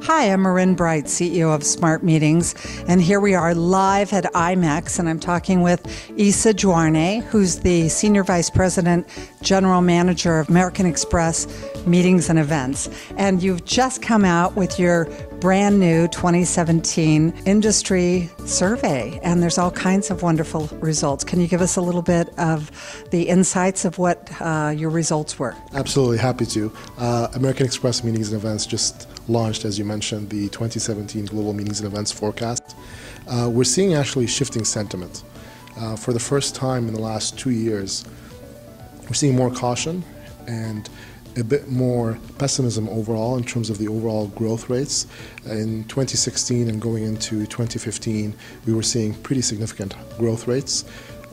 Hi, I'm Marin Bright, CEO of Smart Meetings, and here we are live at IMEX, and I'm talking with Isa Dwarne, who's the Senior Vice President, General Manager of American Express Meetings and Events. And you've just come out with your brand new 2017 industry survey, and there's all kinds of wonderful results. Can you give us a little bit of the insights of what your results were? Absolutely, happy to. American Express Meetings and Events just launched, as you mentioned, the 2017 Global Meetings and Events Forecast. We're seeing actually shifting sentiment. For the first time in the last 2 years, we're seeing more caution and a bit more pessimism overall in terms of the overall growth rates. In 2016 and going into 2015, we were seeing pretty significant growth rates.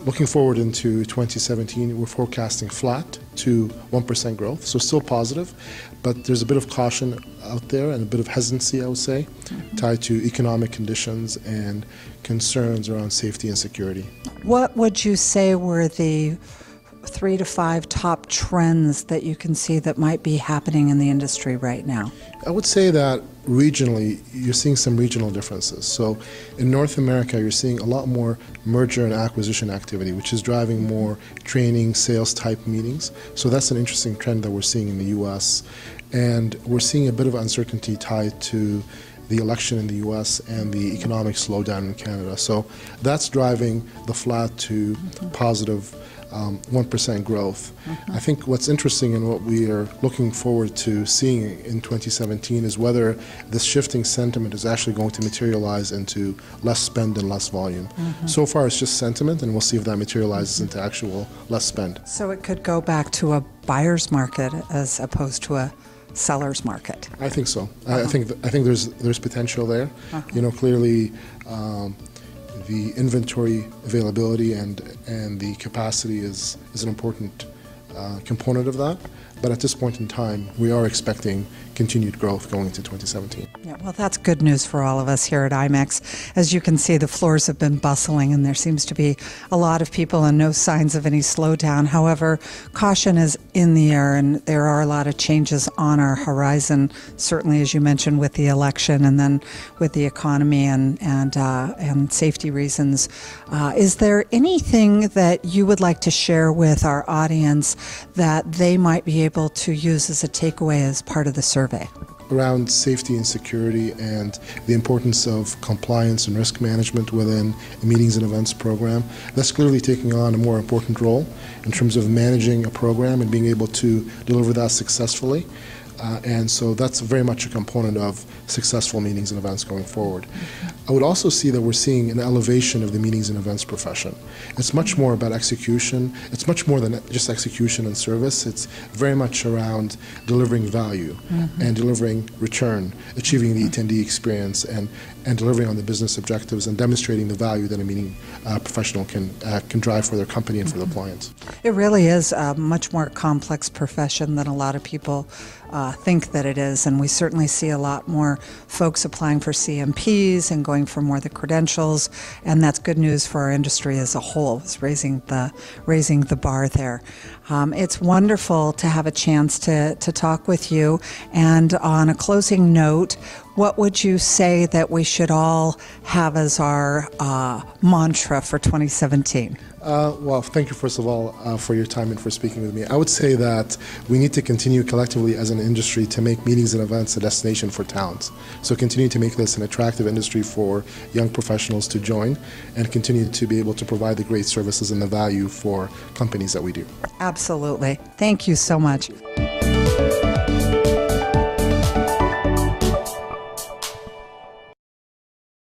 Looking forward into 2017, we're forecasting flat to 1% growth, so still positive, but there's a bit of caution out there and a bit of hesitancy, I would say, tied to economic conditions and concerns around safety and security. What would you say were the 3 to 5 top trends that you can see that might be happening in the industry right now? I would say that regionally, you're seeing some regional differences. So in North America, you're seeing a lot more merger and acquisition activity, which is driving more training, sales type meetings. So that's an interesting trend that we're seeing in the US. And we're seeing a bit of uncertainty tied to the election in the US and the economic slowdown in Canada. So that's driving the flat to positive 1% growth. I think what's interesting and what we are looking forward to seeing in 2017 is whether this shifting sentiment is actually going to materialize into less spend and less volume. So far it's just sentiment, and we'll see if that materializes into actual less spend. So it could go back to a buyer's market as opposed to a seller's market. I think so. I think there's potential there. You know, clearly the inventory availability and the capacity is an important component of that. But at this point in time, we are expecting continued growth going into 2017. Yeah, well, that's good news for all of us here at IMEX. As you can see, the floors have been bustling, and there seems to be a lot of people and no signs of any slowdown. However, caution is in the air, and there are a lot of changes on our horizon, certainly, as you mentioned, with the election and then with the economy and safety reasons. Is there anything that you would like to share with our audience that they might be able to use as a takeaway as part of the survey? Around safety and security and the importance of compliance and risk management within a meetings and events program. That's clearly taking on a more important role in terms of managing a program and being able to deliver that successfully. And so that's very much a component of successful meetings and events going forward. I would also see that we're seeing an elevation of the meetings and events profession. It's much more about execution. It's much more than just execution and service. It's very much around delivering value and delivering return, achieving the attendee experience, and delivering on the business objectives and demonstrating the value that a meeting professional can drive for their company and for their clients. It really is a much more complex profession than a lot of people think that it is, and we certainly see a lot more folks applying for CMPs and going for more of the credentials, and that's good news for our industry as a whole. It's raising the bar there. It's wonderful to have a chance to talk with you, and on a closing note, what would you say that we should all have as our mantra for 2017? Well, thank you, first of all, for your time and for speaking with me. I would say that we need to continue collectively as an industry to make meetings and events a destination for talent. So continue to make this an attractive industry for young professionals to join and continue to be able to provide the great services and the value for companies that we do. Absolutely. Thank you so much.